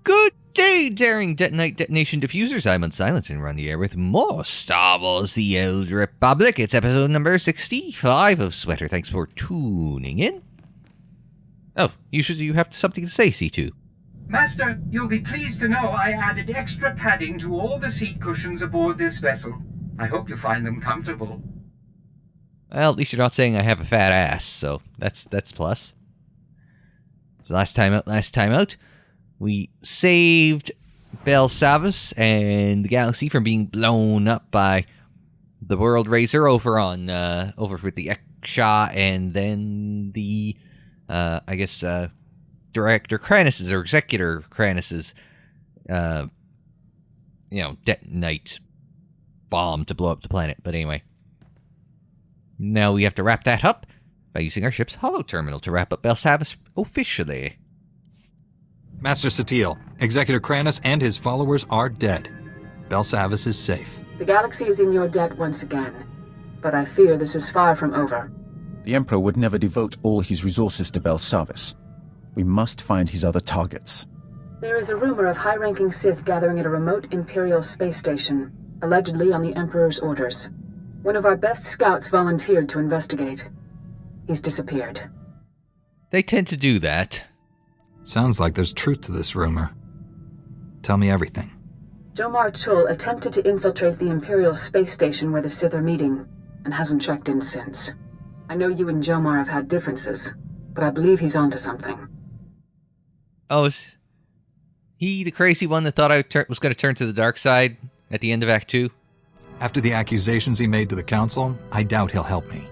Good day, daring detonite detonation diffusers. I'm Unsilent and run the air with more Star Wars The Old Republic. It's episode number 65 of SWTOR. Thanks for tuning in. Oh, you have something to say, C2. Master, you'll be pleased to know I added extra padding to all the seat cushions aboard this vessel. I hope you find them comfortable. Well, at least you're not saying I have a fat ass, so that's plus. So last time out, we saved Bel Savas and the galaxy from being blown up by the World Razor over with the Eksha, and then the Director Kranis's or Executor Kranis's detonite bomb to blow up the planet. But anyway, now we have to wrap that up by using our ship's holo terminal to wrap up Bel Savas officially. Master Satele, Executor Kranis and his followers are dead. Bel Savas is safe. The galaxy is in your debt once again, but I fear this is far from over. The Emperor would never devote all his resources to Bel Savas. We must find his other targets. There is a rumor of high-ranking Sith gathering at a remote Imperial space station, allegedly on the Emperor's orders. One of our best scouts volunteered to investigate. He's disappeared. They tend to do that. Sounds like there's truth to this rumor. Tell me everything. Jomar Chul attempted to infiltrate the Imperial space station where the Sith are meeting, and hasn't checked in since. I know you and Jomar have had differences, but I believe he's onto something. Oh, is he the crazy one that thought I was going to turn to the dark side at the end of Act 2? After the accusations he made to the Council, I doubt he'll help me.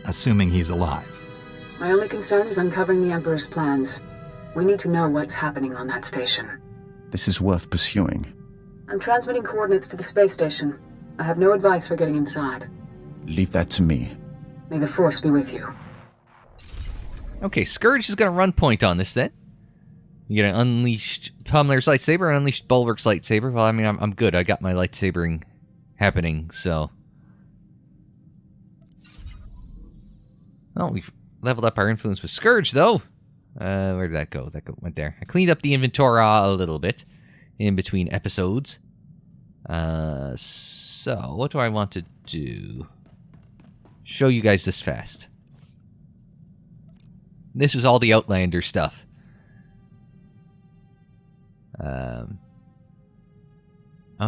Assuming he's alive. My only concern is uncovering the Emperor's plans. We need to know what's happening on that station. This is worth pursuing. I'm transmitting coordinates to the space station. I have no advice for getting inside. Leave that to me. May the Force be with you. Okay, Scourge is going to run point on this then. You get an unleashed Pummeler's lightsaber and unleashed Bulwark's lightsaber. Well, I mean, I'm good. I got my lightsabering happening, so. Oh, we've leveled up our influence with Scourge, though. Where did that go? Went there. I cleaned up the inventory a little bit in between episodes. So, what do I want to do? Show you guys this fast. This is all the Outlander stuff. Oh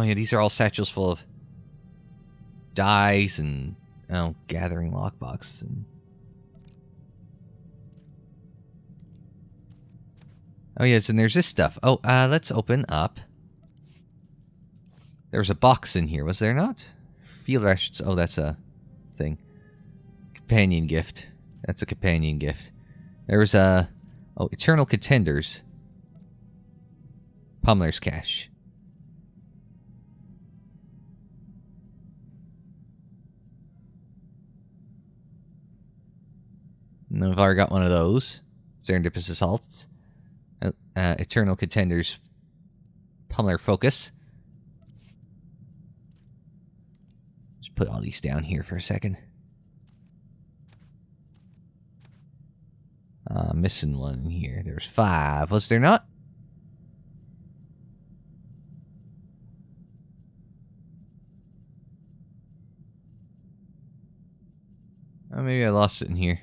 yeah, these are all satchels full of dice and gathering lockboxes and. Oh yes, and there's this stuff. Oh, let's open up. There was a box in here, was there not? Field rations. Oh, that's a thing. Companion gift. That's a companion gift. There was a... Oh, Eternal Contenders. Pummeler's Cache. And I've already got one of those. Serendipitous Assaults. Eternal Contenders. Pummeler Focus. Just put all these down here for a second. Missing one in here. There's 5. Was there not? Oh, maybe I lost it in here.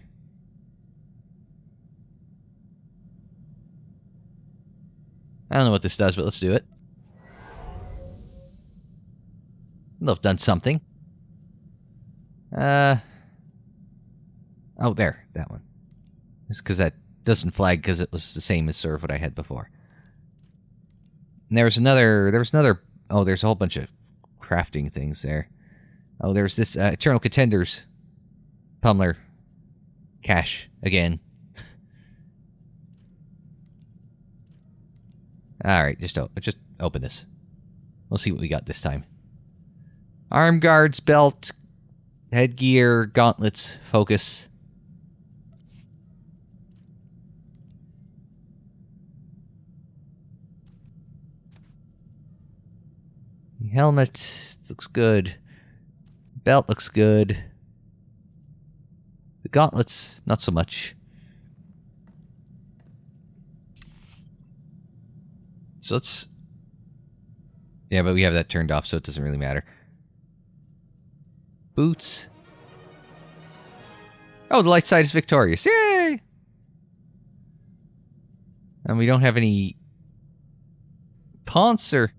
I don't know what this does, but let's do it. They'll have done something. Oh, there. That one. It's because that doesn't flag because it was the same as sort of what I had before. And there was another... Oh, there's a whole bunch of crafting things there. Oh, there's this Eternal Contenders Pummeler Cache again. Alright, just open this. We'll see what we got this time. Arm guards, belt, headgear, gauntlets, focus. The helmet looks good. Belt looks good. The gauntlets, not so much. So let's... Yeah, but we have that turned off, so it doesn't really matter. Boots. Oh, the light side is victorious. Yay! And we don't have any... Panzer.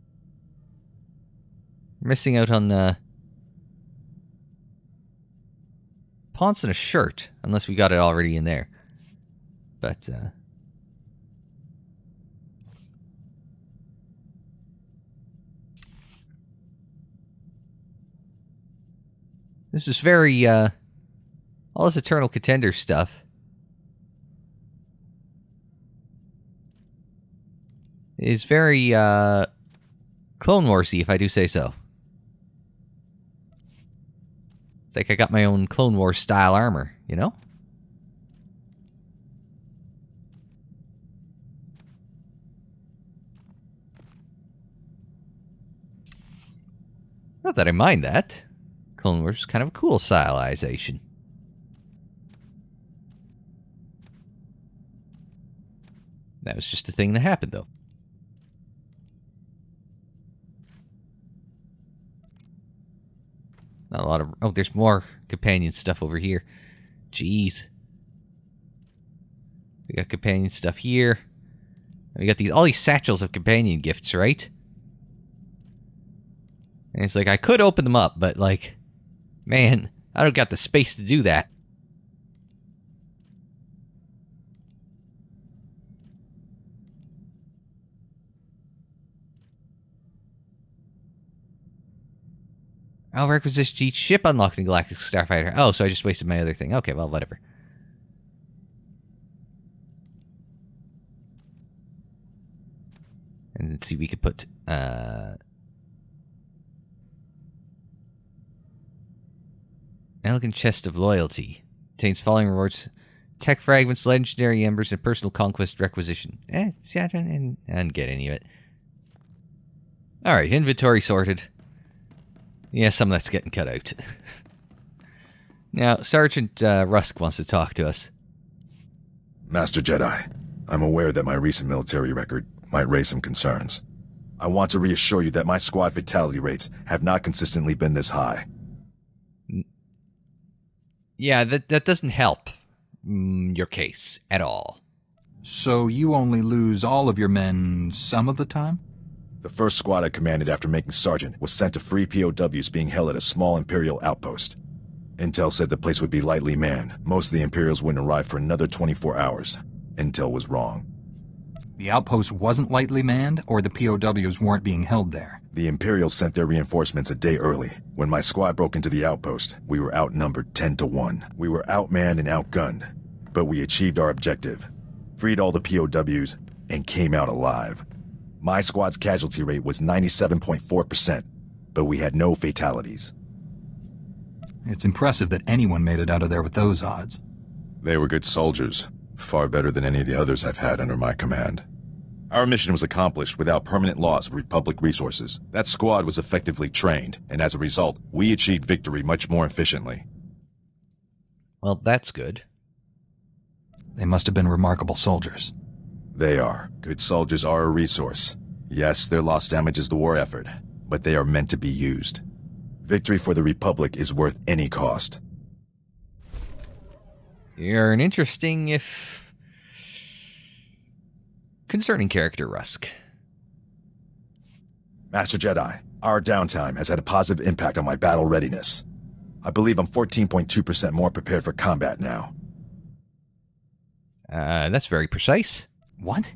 We're missing out on... Pants and a shirt, unless we got it already in there. But, this is very, all this Eternal Contender stuff is very, Clone Wars-y, if I do say so. It's like I got my own Clone Wars style armor, you know? Not that I mind that. Clone Wars is kind of a cool stylization. That was just a thing that happened, though. Not a lot of... Oh, there's more companion stuff over here. Jeez. We got companion stuff here. We got all these satchels of companion gifts, right? And it's like, I could open them up, but like... Man, I don't got the space to do that. Oh, requisition each ship unlocked in Galactic Starfighter. Oh, so I just wasted my other thing. Okay, well, whatever. And let's see, we could put, Elegant Chest of Loyalty. Contains following rewards. Tech fragments, legendary embers, and personal conquest requisition. See, I didn't get any of it. Alright, inventory sorted. Yeah, some of that's getting cut out. Now, Sergeant Rusk wants to talk to us. Master Jedi, I'm aware that my recent military record might raise some concerns. I want to reassure you that my squad fatality rates have not consistently been this high. Yeah, that doesn't help your case at all. So you only lose all of your men some of the time? The first squad I commanded after making Sergeant was sent to free POWs being held at a small Imperial outpost. Intel said the place would be lightly manned. Most of the Imperials wouldn't arrive for another 24 hours. Intel was wrong. The outpost wasn't lightly manned, or the POWs weren't being held there? The Imperials sent their reinforcements a day early. When my squad broke into the outpost, we were outnumbered 10-1. We were outmanned and outgunned, but we achieved our objective, freed all the POWs, and came out alive. My squad's casualty rate was 97.4%, but we had no fatalities. It's impressive that anyone made it out of there with those odds. They were good soldiers, far better than any of the others I've had under my command. Our mission was accomplished without permanent loss of Republic resources. That squad was effectively trained, and as a result, we achieved victory much more efficiently. Well, that's good. They must have been remarkable soldiers. They are. Good soldiers are a resource. Yes, their loss damages the war effort, but they are meant to be used. Victory for the Republic is worth any cost. You're an interesting, if concerning character, Rusk. Master Jedi, our downtime has had a positive impact on my battle readiness. I believe I'm 14.2% more prepared for combat now. That's very precise. What?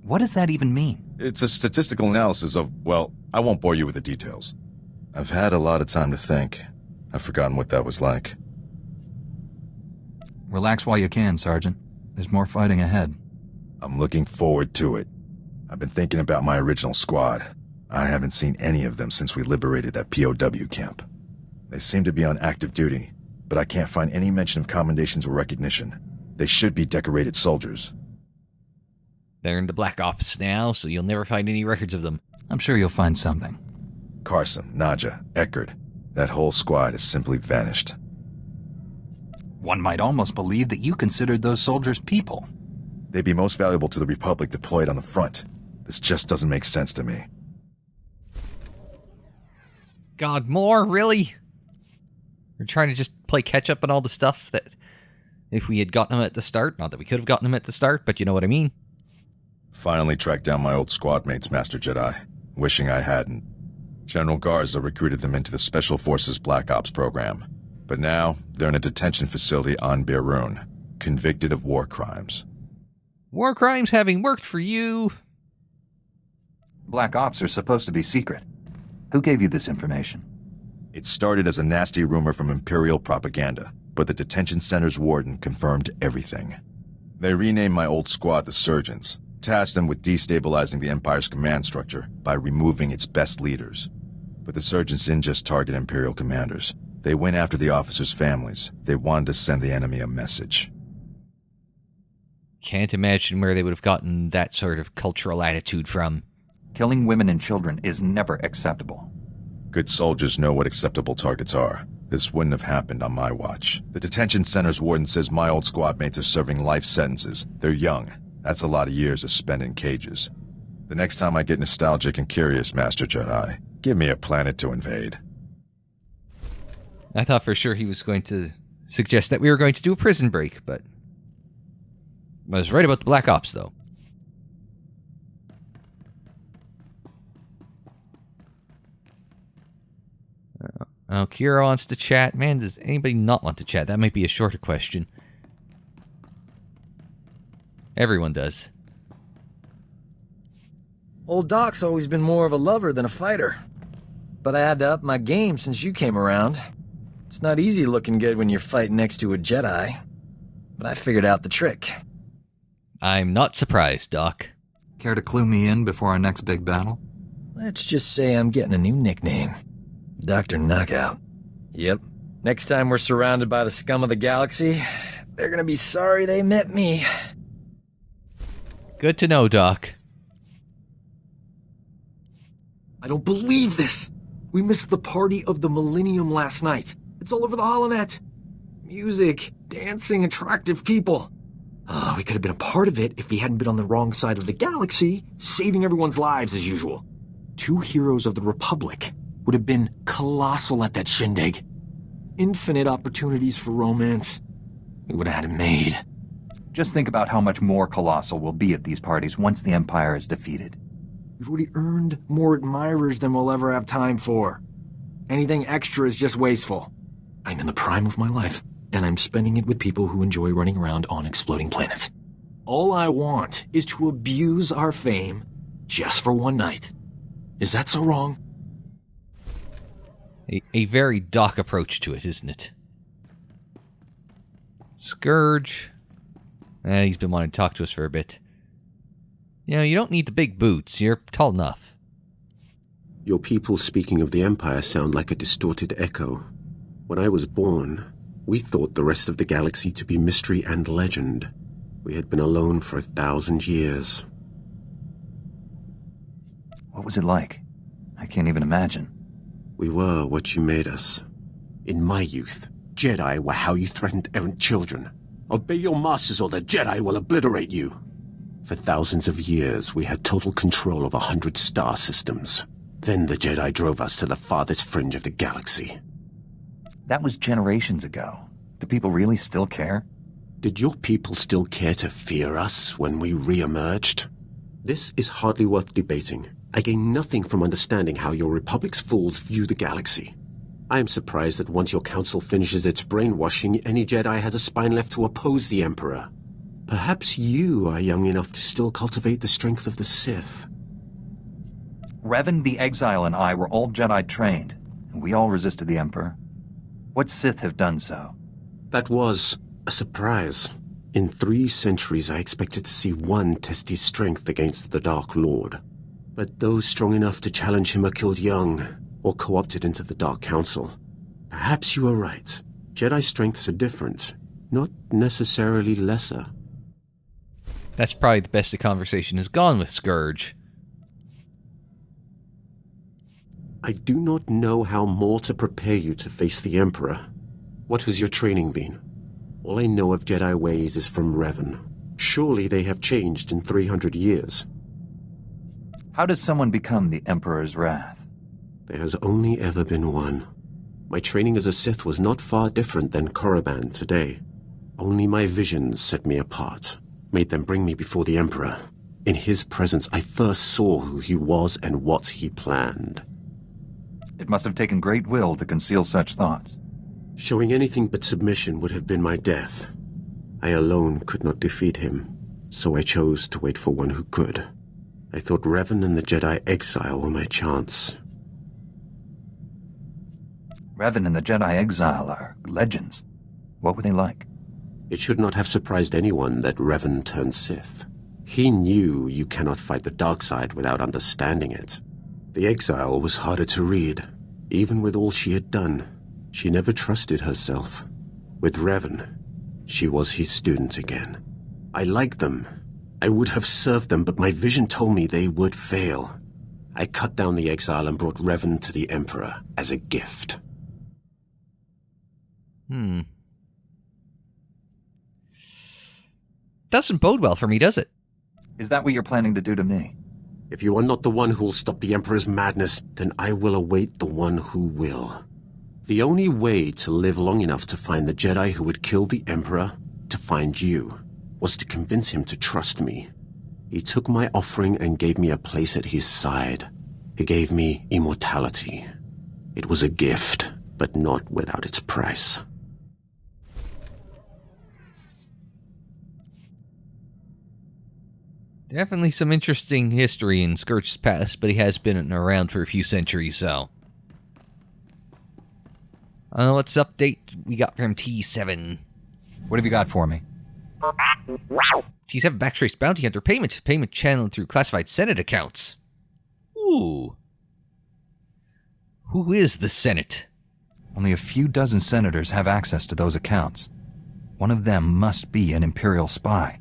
What does that even mean? It's a statistical analysis of, well, I won't bore you with the details. I've had a lot of time to think. I've forgotten what that was like. Relax while you can, Sergeant. There's more fighting ahead. I'm looking forward to it. I've been thinking about my original squad. I haven't seen any of them since we liberated that POW camp. They seem to be on active duty, but I can't find any mention of commendations or recognition. They should be decorated soldiers. They're in the Black Ops now, so you'll never find any records of them. I'm sure you'll find something. Carson, Nadja, Eckert, that whole squad has simply vanished. One might almost believe that you considered those soldiers people. They'd be most valuable to the Republic deployed on the front. The This just doesn't make sense to me. God, more? Really? We're trying to just play catch-up on all the stuff that if we had gotten them at the start, not that we could have gotten them at the start, but you know what I mean. Finally tracked down my old squad mates, Master Jedi. Wishing I hadn't. General Garza recruited them into the Special Forces Black Ops program. But now, they're in a detention facility on Beirun, convicted of war crimes. War crimes having worked for you. Black Ops are supposed to be secret. Who gave you this information? It started as a nasty rumor from Imperial propaganda, but the detention center's warden confirmed everything. They renamed my old squad the Surgeons, tasked them with destabilizing the Empire's command structure by removing its best leaders. But the Surgeons didn't just target Imperial commanders. They went after the officers' families. They wanted to send the enemy a message. Can't imagine where they would have gotten that sort of cultural attitude from. Killing women and children is never acceptable. Good soldiers know what acceptable targets are. This wouldn't have happened on my watch. The detention center's warden says my old squad mates are serving life sentences. They're young. That's a lot of years to spend in cages. The next time I get nostalgic and curious, Master Jedi, give me a planet to invade. I thought for sure he was going to suggest that we were going to do a prison break, but I was right about the Black Ops, though. Oh, Kira wants to chat. Man, does anybody not want to chat? That might be a shorter question. Everyone does. Old Doc's always been more of a lover than a fighter. But I had to up my game since you came around. It's not easy looking good when you're fighting next to a Jedi. But I figured out the trick. I'm not surprised, Doc. Care to clue me in before our next big battle? Let's just say I'm getting a new nickname. Dr. Knockout. Yep. Next time we're surrounded by the scum of the galaxy, they're gonna be sorry they met me. Good to know, Doc. I don't believe this! We missed the party of the Millennium last night. It's all over the holonet. Music, dancing, attractive people. We could have been a part of it if we hadn't been on the wrong side of the galaxy, saving everyone's lives as usual. 2 heroes of the Republic would have been colossal at that shindig. Infinite opportunities for romance. We would have had it made. Just think about how much more colossal we'll be at these parties once the Empire is defeated. We've already earned more admirers than we'll ever have time for. Anything extra is just wasteful. I'm in the prime of my life, and I'm spending it with people who enjoy running around on exploding planets. All I want is to abuse our fame just for one night. Is that so wrong? A very Doc approach to it, isn't it? Scourge. He's been wanting to talk to us for a bit. You know, you don't need the big boots. You're tall enough. Your people speaking of the Empire sound like a distorted echo. When I was born, we thought the rest of the galaxy to be mystery and legend. We had been alone for 1,000 years. What was it like? I can't even imagine. We were what you made us. In my youth, Jedi were how you threatened errant children. Obey your masters or the Jedi will obliterate you. For thousands of years, we had total control of 100 star systems. Then the Jedi drove us to the farthest fringe of the galaxy. That was generations ago. Do people really still care? Did your people still care to fear us when we re-emerged? This is hardly worth debating. I gain nothing from understanding how your Republic's fools view the galaxy. I am surprised that once your council finishes its brainwashing, any Jedi has a spine left to oppose the Emperor. Perhaps you are young enough to still cultivate the strength of the Sith. Revan the Exile and I were all Jedi trained, and we all resisted the Emperor. What Sith have done so? That was a surprise. In 3 centuries, I expected to see one test his strength against the Dark Lord. But those strong enough to challenge him are killed young, or co-opted into the Dark Council. Perhaps you are right. Jedi strengths are different, not necessarily lesser. That's probably the best the conversation has gone with Scourge. I do not know how more to prepare you to face the Emperor. What has your training been? All I know of Jedi ways is from Revan. Surely they have changed in 300 years. How does someone become the Emperor's Wrath? There has only ever been one. My training as a Sith was not far different than Korriban today. Only my visions set me apart, made them bring me before the Emperor. In his presence, I first saw who he was and what he planned. It must have taken great will to conceal such thoughts. Showing anything but submission would have been my death. I alone could not defeat him, so I chose to wait for one who could. I thought Revan and the Jedi exile were my chance. Revan and the Jedi Exile are legends. What were they like? It should not have surprised anyone that Revan turned Sith. He knew you cannot fight the dark side without understanding it. The exile was harder to read. Even with all she had done, she never trusted herself. With Revan, she was his student again. I liked them. I would have served them, but my vision told me they would fail. I cut down the exile and brought Revan to the Emperor as a gift. Doesn't bode well for me, does it? Is that what you're planning to do to me? If you are not the one who will stop the Emperor's madness, then I will await the one who will. The only way to live long enough to find the Jedi who would kill the Emperor, to find you, was to convince him to trust me. He took my offering and gave me a place at his side. He gave me immortality. It was a gift, but not without its price. Definitely some interesting history in Scourge's past, but he has been around for a few centuries, so... let's update we got from T7. What have you got for me? T7 backtraced bounty hunter payment. Payment channeled through classified Senate accounts. Ooh. Who is the Senate? Only a few dozen senators have access to those accounts. One of them must be an Imperial spy.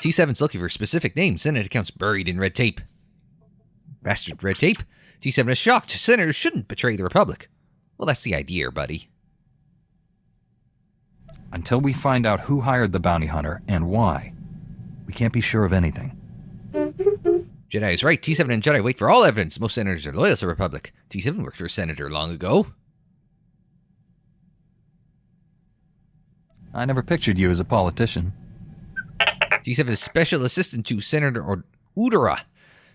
T7's looking for a specific name. Senate accounts buried in red tape. Bastard red tape. T7 is shocked. Senators shouldn't betray the Republic. Well, that's the idea, buddy. Until we find out who hired the bounty hunter and why, we can't be sure of anything. Jedi is right. T7 and Jedi wait for all evidence. Most senators are loyal to the Republic. T7 worked for a senator long ago. I never pictured you as a politician. T7 is special assistant to Senator Udara.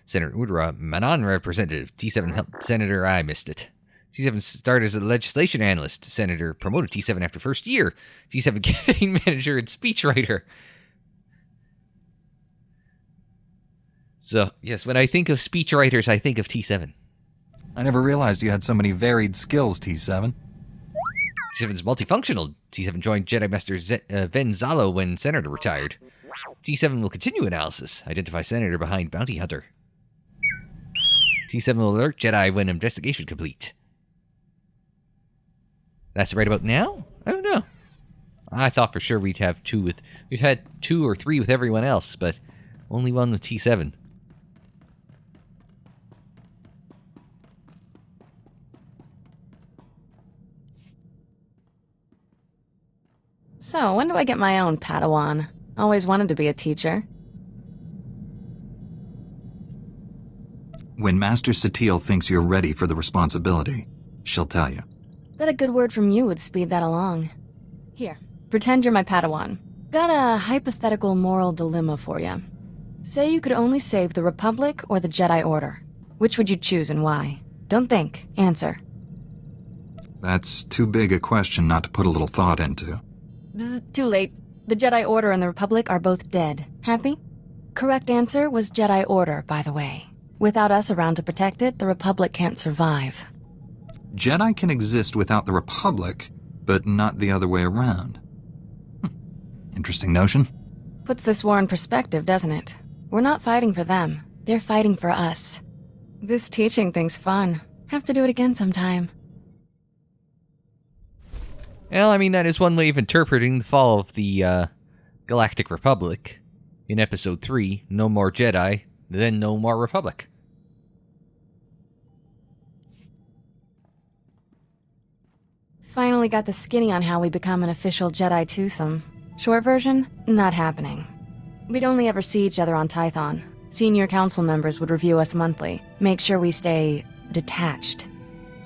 Senator Udara, Manon representative. T7 helped Senator... I missed it. T7 started as a legislation analyst. Senator promoted T7 after first year. T7 campaign manager and speechwriter. So, yes, when I think of speechwriters, I think of T7. I never realized you had so many varied skills, T7. T7 is multifunctional. T7 joined Jedi Master Ven Zalo when Senator retired. T7 will continue analysis. Identify Senator behind Bounty Hunter. T7 will alert Jedi when investigation complete. That's right about now? I don't know. I thought for sure we'd had 2 or 3 with everyone else, but only one with T7. So, when do I get my own Padawan? Always wanted to be a teacher. When Master SWTOR thinks you're ready for the responsibility, she'll tell you. Bet a good word from you would speed that along. Here, pretend you're my Padawan. Got a hypothetical moral dilemma for you. Say you could only save the Republic or the Jedi Order. Which would you choose and why? Don't think, answer. That's too big a question not to put a little thought into. Bzz, too late. The Jedi Order and the Republic are both dead. Happy? Correct answer was Jedi Order, by the way. Without us around to protect it, the Republic can't survive. Jedi can exist without the Republic, but not the other way around. Interesting notion. Puts this war in perspective, doesn't it? We're not fighting for them. They're fighting for us. This teaching thing's fun. Have to do it again sometime. Well, I mean, that is one way of interpreting the fall of the Galactic Republic. In Episode 3, no more Jedi, then no more Republic. Finally got the skinny on how we become an official Jedi twosome. Short version, not happening. We'd only ever see each other on Tython. Senior council members would review us monthly, make sure we stay detached.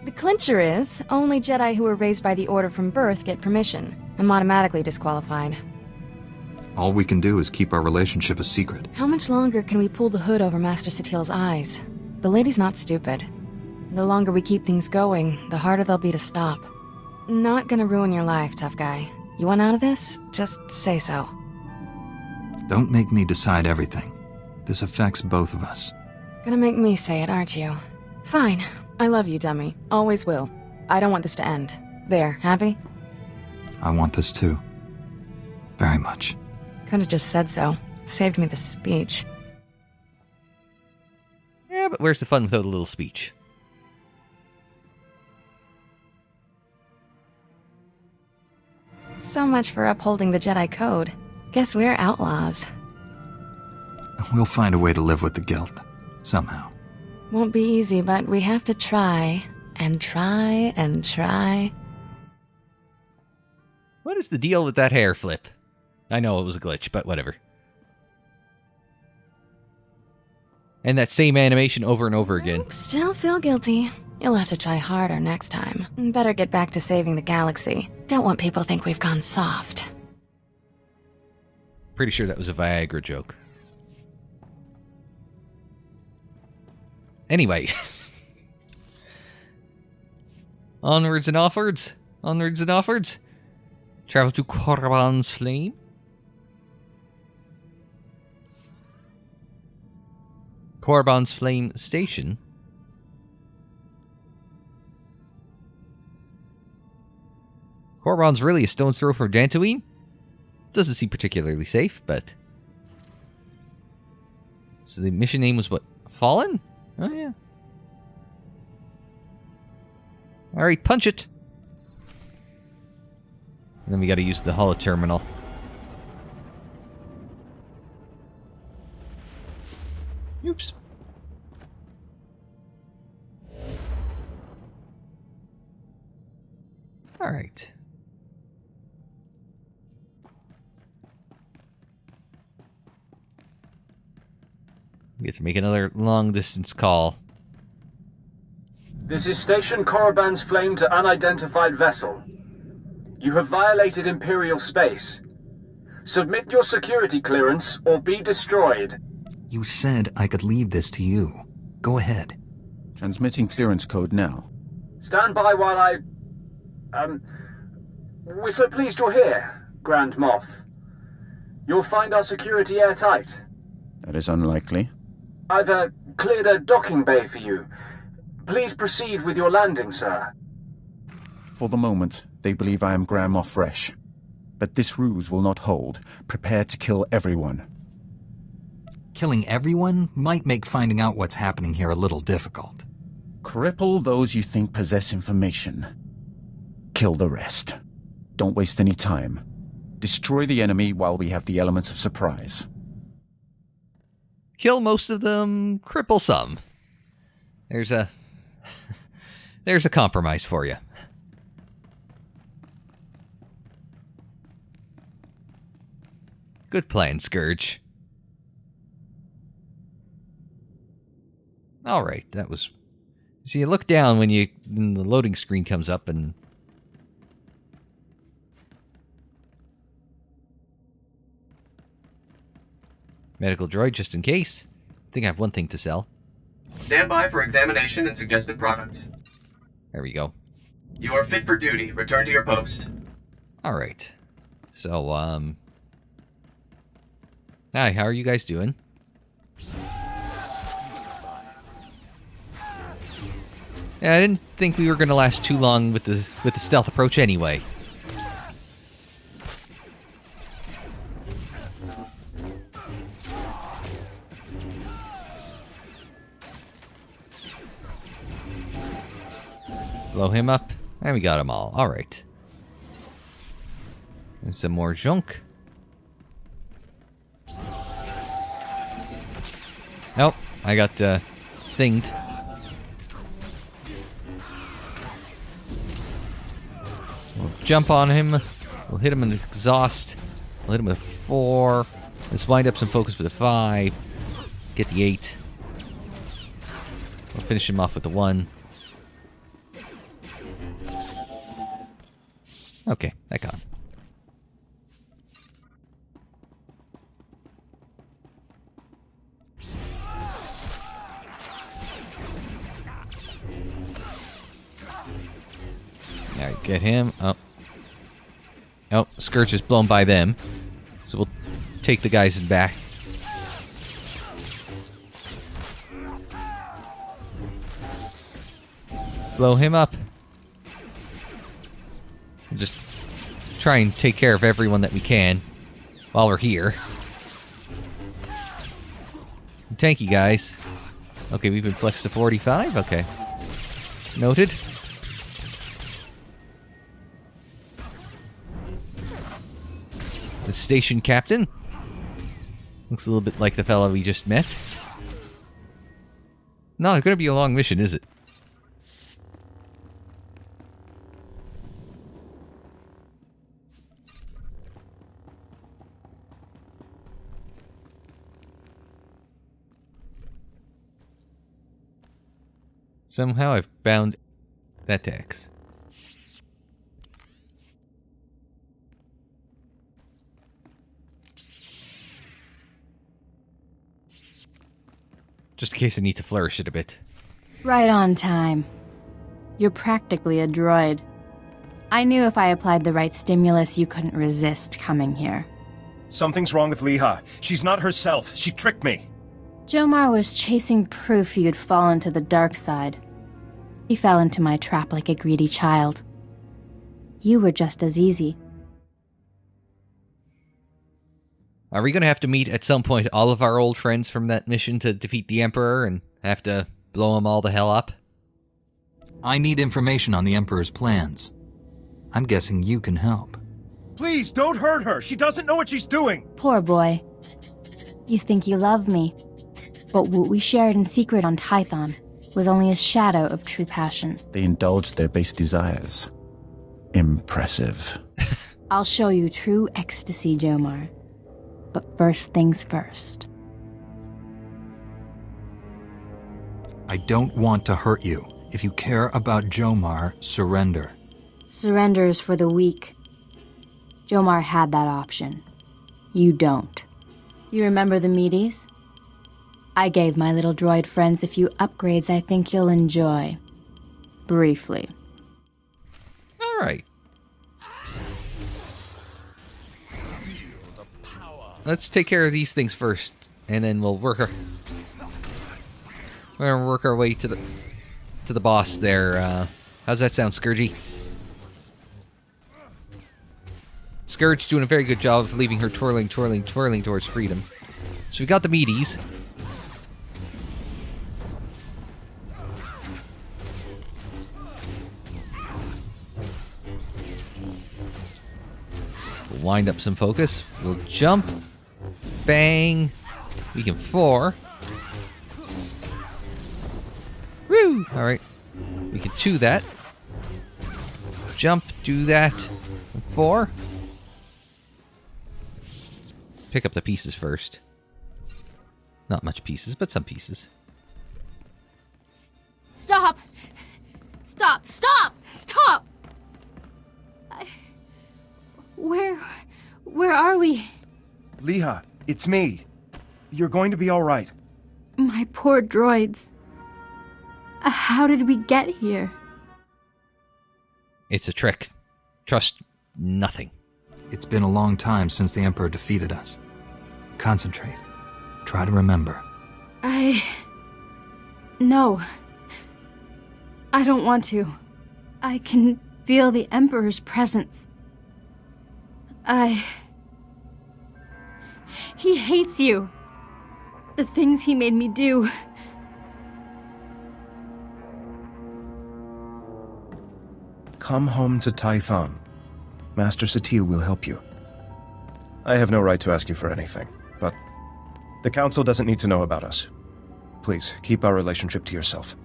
The clincher is, only Jedi who were raised by the Order from birth get permission. I'm automatically disqualified. All we can do is keep our relationship a secret. How much longer can we pull the hood over Master Satil's eyes? The lady's not stupid. The longer we keep things going, the harder they'll be to stop. Not gonna ruin your life, tough guy. You want out of this? Just say so. Don't make me decide everything. This affects both of us. Gonna make me say it, aren't you? Fine. I love you, dummy. Always will. I don't want this to end. There, happy? I want this too. Very much. Could've just said so. Saved me the speech. Yeah, but where's the fun without a little speech? So much for upholding the Jedi Code. Guess we're outlaws. We'll find a way to live with the guilt. Somehow. Won't be easy, but we have to try. And try and try. What is the deal with that hair flip? I know it was a glitch, but whatever. And that same animation over and over again. Still feel guilty. You'll have to try harder next time. Better get back to saving the galaxy. Don't want people to think we've gone soft. Pretty sure that was a Viagra joke. Anyway. Onwards and offwards. Onwards and offwards. Travel to Korriban's Flame. Korriban's Flame Station. Korriban's really a stone's throw from Dantooine? Doesn't seem particularly safe, but... So the mission name was what? Fallen? Oh, yeah. Alright, punch it! And then we gotta use the holo terminal. Oops. Alright. We get to make another long-distance call. This is Station Korriban's Flame to unidentified vessel. You have violated Imperial space. Submit your security clearance or be destroyed. You said I could leave this to you. Go ahead. Transmitting clearance code now. Stand by while I... We're so pleased you're here, Grand Moff. You'll find our security airtight. That is unlikely. I've cleared a docking bay for you. Please proceed with your landing, sir. For the moment, they believe I am Grand Moff Fresh. But this ruse will not hold. Prepare to kill everyone. Killing everyone might make finding out what's happening here a little difficult. Cripple those you think possess information. Kill the rest. Don't waste any time. Destroy the enemy while we have the elements of surprise. Kill most of them, cripple some. There's a... There's a compromise for you. Good plan, Scourge. Alright, that was... See, you look down when the loading screen comes up and... Medical droid, just in case. I think I have one thing to sell. Stand by for examination and suggested product. There we go. You are fit for duty. Return to your post. Alright. So, Hi, how are you guys doing? Yeah, I didn't think we were going to last too long with the stealth approach anyway. Blow him up, and we got them all. Alright. There's some more junk. Nope, I got thinged. We'll jump on him. We'll hit him with exhaust. We'll hit him with 4. Let's wind up some focus with a 5. get the 8. We'll finish him off with the 1. Okay, that got him. Alright, get him. Oh. Oh, Scourge is blown by them. So we'll take the guys in back. Blow him up. We'll just try and take care of everyone that we can while we're here. Tanky guys. Okay, we've been flexed to 45. Okay. Noted. The station captain. Looks a little bit like the fellow we just met. Not going to be a long mission, is it? Somehow I've bound that to X. Just in case I need to flourish it a bit. Right on time. You're practically a droid. I knew if I applied the right stimulus, you couldn't resist coming here. Something's wrong with Leha. She's not herself. She tricked me. Jomar was chasing proof you'd fallen to the dark side. He fell into my trap like a greedy child. You were just as easy. Are we going to have to meet at some point all of our old friends from that mission to defeat the Emperor and have to blow them all the hell up? I need information on the Emperor's plans. I'm guessing you can help. Please, don't hurt her. She doesn't know what she's doing. Poor boy. You think you love me, but what we shared in secret on Tython was only a shadow of true passion. They indulged their base desires. Impressive. I'll show you true ecstasy, Jomar. But first things first. I don't want to hurt you. If you care about Jomar, surrender. Surrender is for the weak. Jomar had that option. You don't. You remember the meaties? I gave my little droid friends a few upgrades I think you'll enjoy. Briefly. All right. Let's take care of these things first, and then we'll we're gonna work our way to the boss there. How's that sound, Scourgy? Scourge doing a very good job of leaving her twirling towards freedom. So we got the meaties. We'll wind up some focus. We'll jump. Bang. We can 4. Woo! Alright. We can 2 that. Jump, do that. 4. Pick up the pieces first. Not much pieces, but some pieces. Stop! Stop! Stop! Stop! Where are we? Leha, it's me. You're going to be all right. My poor droids. How did we get here? It's a trick. Trust nothing. It's been a long time since the Emperor defeated us. Concentrate. Try to remember. No. I don't want to. I can feel the Emperor's presence. He hates you. The things he made me do. Come home to Tython. Master Satil will help you. I have no right to ask you for anything, but the Council doesn't need to know about us. Please, keep our relationship to yourself.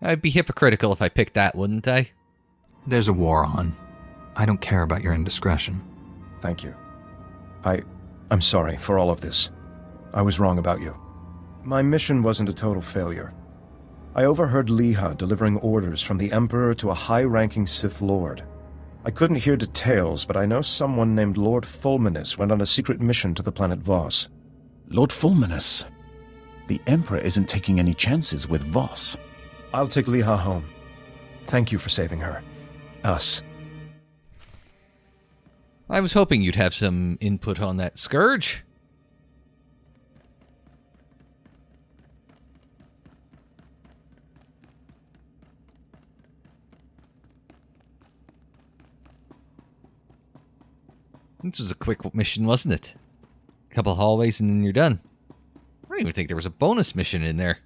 I'd be hypocritical if I picked that, wouldn't I? There's a war on. I don't care about your indiscretion. Thank you. I'm sorry for all of this. I was wrong about you. My mission wasn't a total failure. I overheard Leha delivering orders from the Emperor to a high-ranking Sith Lord. I couldn't hear details, but I know someone named Lord Fulminus went on a secret mission to the planet Voss. Lord Fulminus? The Emperor isn't taking any chances with Voss. I'll take Leha home. Thank you for saving her. Us. I was hoping you'd have some input on that, Scourge. This was a quick mission, wasn't it? A couple hallways and then you're done. I don't even think there was a bonus mission in there.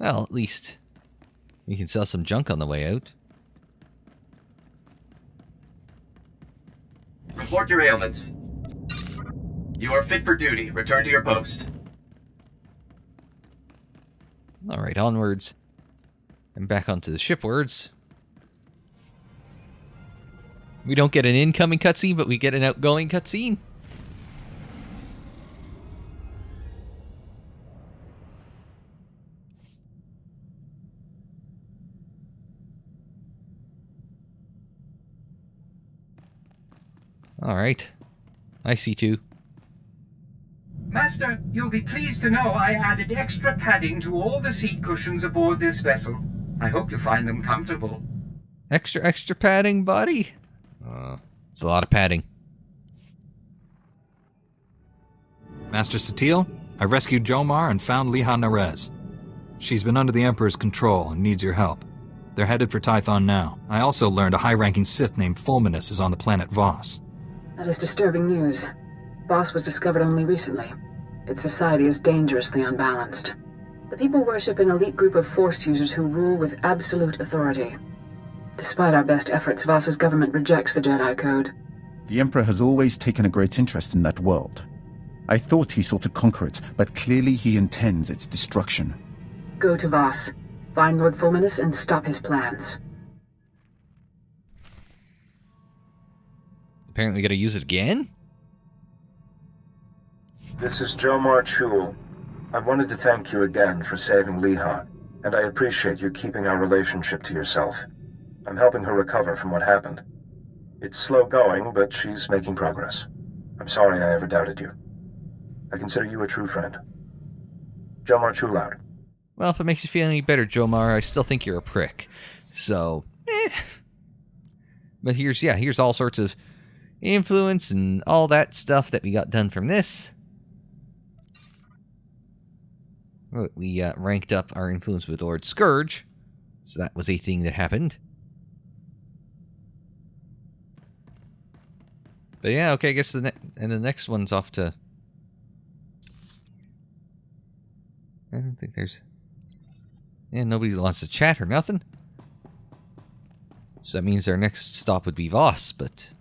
Well, at least we can sell some junk on the way out. Report your ailments. You are fit for duty. Return to your post. Alright, onwards. And back onto the shipwards. We don't get an incoming cutscene, but we get an outgoing cutscene. Alright. I see too. Master, you'll be pleased to know I added extra padding to all the seat cushions aboard this vessel. I hope you find them comfortable. Extra padding, buddy? It's a lot of padding. Master Satil, I rescued Jomar and found Leha Narez. She's been under the Emperor's control and needs your help. They're headed for Tython now. I also learned a high-ranking Sith named Fulminus is on the planet Voss. That is disturbing news. Voss was discovered only recently. Its society is dangerously unbalanced. The people worship an elite group of Force users who rule with absolute authority. Despite our best efforts, Voss's government rejects the Jedi Code. The Emperor has always taken a great interest in that world. I thought he sought to conquer it, but clearly he intends its destruction. Go to Voss, find Lord Fulminus, and stop his plans. Apparently we gotta use it again? This is Jomar Chul. I wanted to thank you again for saving Leha, and I appreciate you keeping our relationship to yourself. I'm helping her recover from what happened. It's slow going, but she's making progress. I'm sorry I ever doubted you. I consider you a true friend. Jomar Chul out. Well, if it makes you feel any better, Jomar, I still think you're a prick. So, But here's all sorts of influence and all that stuff that we got done from this. We ranked up our influence with Lord Scourge, so that was a thing that happened. But yeah, okay, I guess the next one's off to... I don't think there's... Yeah, nobody wants to chat or nothing. So that means our next stop would be Voss, but...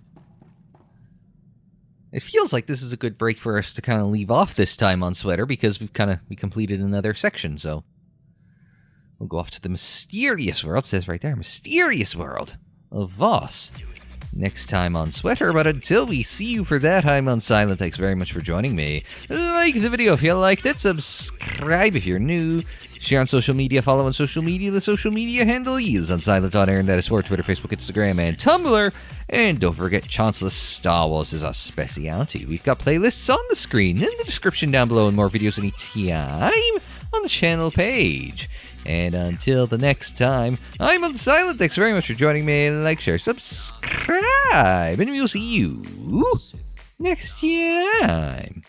It feels like this is a good break for us to kind of leave off this time on SWTOR, because we completed another section, so... We'll go off to the mysterious world, it says right there, mysterious world of Voss. Next time on SWTOR, but until we see you for that, I'm Unsilent. Thanks very much for joining me. Like the video if you liked it, subscribe if you're new, share on social media, follow on social media. The social media handle is Unsilent on air, and that is for Twitter, Facebook, Instagram, and Tumblr. And don't forget, Chancellor Star Wars is our speciality. We've got playlists on the screen, in the description down below, and more videos anytime on the channel page. And until the next time, I'm Unsilent. Thanks very much for joining me. Like, share, subscribe, and we'll see you next time.